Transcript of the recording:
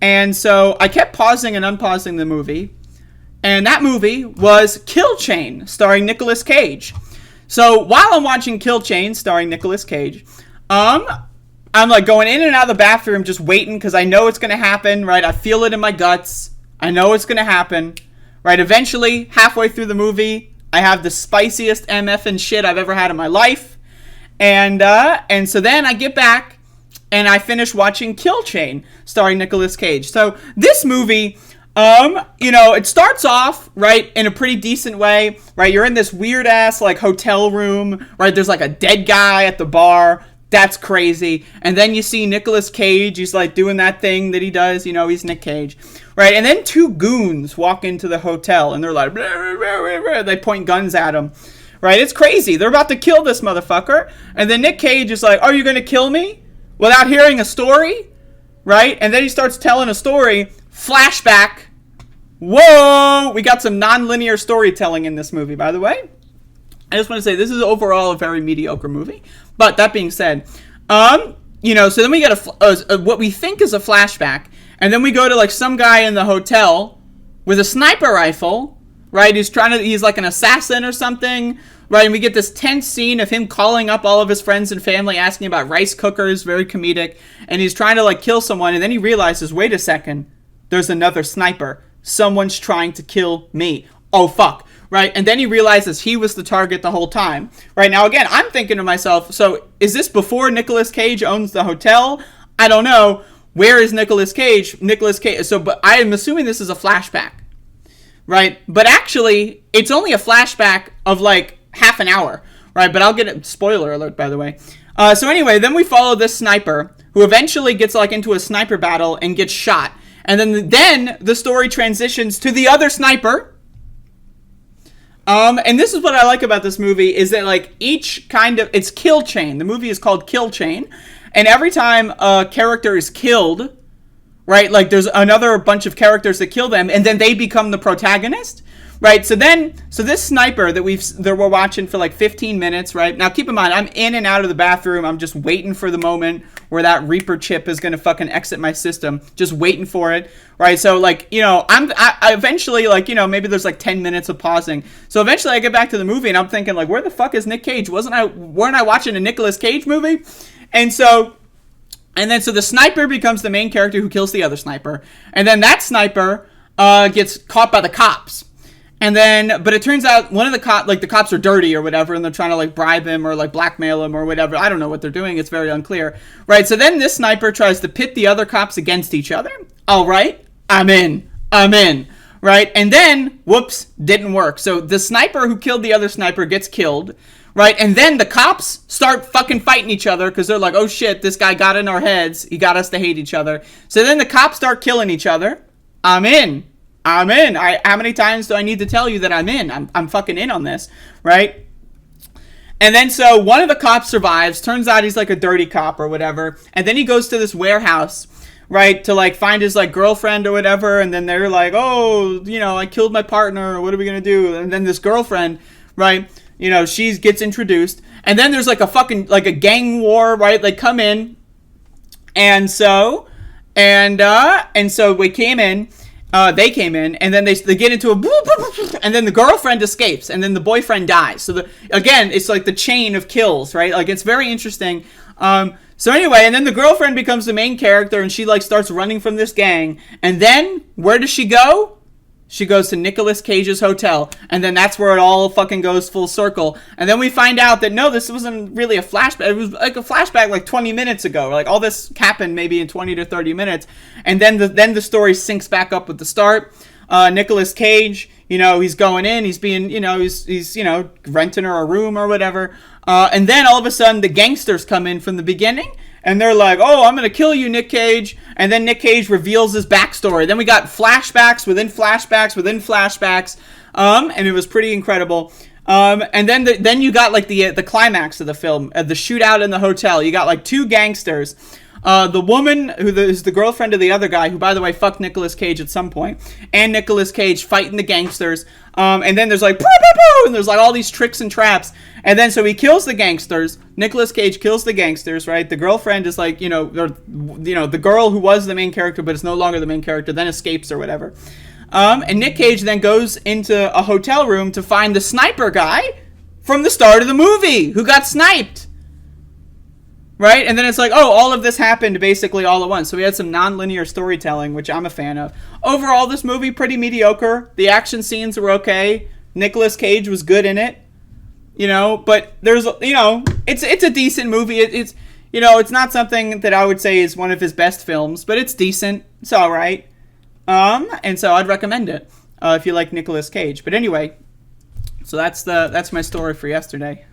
And so I kept pausing and unpausing the movie. And that movie was Kill Chain, starring Nicolas Cage. So while I'm watching Kill Chain, starring Nicolas Cage, I'm like going in and out of the bathroom just waiting because I know it's going to happen, right? I feel it in my guts. I know it's going to happen, right? Eventually, halfway through the movie, I have the spiciest MF and shit I've ever had in my life. And so then I get back and I finish watching Kill Chain, starring Nicolas Cage. So this movie... it starts off, right, in a pretty decent way, right? You're in this weird-ass, like, hotel room, right? There's, like, a dead guy at the bar. That's crazy. And then you see Nicolas Cage. He's, like, doing that thing that he does. He's Nick Cage, right? And then two goons walk into the hotel, and they're like, blah, blah, blah, blah. They point guns at him, right? It's crazy. They're about to kill this motherfucker. And then Nick Cage is like, are you going to kill me? Without hearing a story, right? And then he starts telling a story. Flashback. Whoa! We got some non-linear storytelling in this movie, by the way. I just want to say this is overall a very mediocre movie. But that being said, so then we get what we think is a flashback, and then we go to like some guy in the hotel with a sniper rifle, right? He's like an assassin or something, right? And we get this tense scene of him calling up all of his friends and family, asking about rice cookers, very comedic, and he's trying to like kill someone, and then he realizes, wait a second, there's another sniper. Someone's trying to kill me. Oh, fuck. Right? And then he realizes he was the target the whole time. Right? Now, again, I'm thinking to myself, so is this before Nicolas Cage owns the hotel? I don't know. Where is Nicolas Cage? But I am assuming this is a flashback. Right? But actually, it's only a flashback of like half an hour. Right? But I'll get it. Spoiler alert, by the way. So anyway, then we follow this sniper who eventually gets like into a sniper battle and gets shot. And then the story transitions to the other sniper. And this is what I like about this movie, is that like it's Kill Chain. The movie is called Kill Chain. And every time a character is killed, right, like there's another bunch of characters that kill them, and then they become the protagonist. Right, so this sniper that we're watching for like 15 minutes, right? Now keep in mind, I'm in and out of the bathroom. I'm just waiting for the moment where that Reaper chip is gonna fucking exit my system. Just waiting for it, right? So like, I eventually like, maybe there's like 10 minutes of pausing. So eventually I get back to the movie and I'm thinking like, where the fuck is Nick Cage? Weren't I watching a Nicolas Cage movie? And so the sniper becomes the main character who kills the other sniper, and then that sniper gets caught by the cops. And then, but it turns out one of the cops are dirty or whatever, and they're trying to like bribe him or like blackmail him or whatever. I don't know what they're doing. It's very unclear. Right. So then this sniper tries to pit the other cops against each other. All right. I'm in. Right. And then, whoops, didn't work. So the sniper who killed the other sniper gets killed. Right. And then the cops start fucking fighting each other because they're like, oh shit, this guy got in our heads. He got us to hate each other. So then the cops start killing each other. I'm in. How many times do I need to tell you that I'm in? I'm fucking in on this, right? And then so one of the cops survives. Turns out he's like a dirty cop or whatever. And then he goes to this warehouse, right, to like find his like girlfriend or whatever. And then they're like, oh, I killed my partner. What are we gonna do? And then this girlfriend, right, she gets introduced. And then there's like a fucking like a gang war, right? They come in, and so we came in. They came in, and then they get into and then the girlfriend escapes, and then the boyfriend dies. So again, it's like the chain of kills, right? Like it's very interesting. So anyway, and then the girlfriend becomes the main character, and she like starts running from this gang. And then where does she go? She goes to Nicolas Cage's hotel, and then that's where it all fucking goes full circle. And then we find out that no, this wasn't really a flashback. It was like a flashback like 20 minutes ago. Like all this happened maybe in 20 to 30 minutes. And then the story syncs back up with the start. Nicolas Cage, he's going in, he's being, he's renting her a room or whatever. And then all of a sudden the gangsters come in from the beginning. And they're like, oh, I'm going to kill you, Nick Cage. And then Nick Cage reveals his backstory. Then we got flashbacks within flashbacks within flashbacks. And it was pretty incredible. And then you got like the climax of the film, the shootout in the hotel. You got like two gangsters. The woman is the girlfriend of the other guy, who, by the way, fucked Nicolas Cage at some point, and Nicolas Cage fighting the gangsters. And then there's like, boo, boo, boo, and there's like all these tricks and traps. And then so he kills the gangsters. Nicolas Cage kills the gangsters, right? The girlfriend is like, the girl who was the main character but is no longer the main character, then escapes or whatever. And Nick Cage then goes into a hotel room to find the sniper guy from the start of the movie who got sniped. Right? And then it's like, oh, all of this happened basically all at once. So we had some non-linear storytelling, which I'm a fan of. Overall, this movie, pretty mediocre. The action scenes were okay. Nicolas Cage was good in it. But there's, it's a decent movie. It's not something that I would say is one of his best films, but it's decent. It's all right. And so I'd recommend it if you like Nicolas Cage. But anyway, so that's my story for yesterday.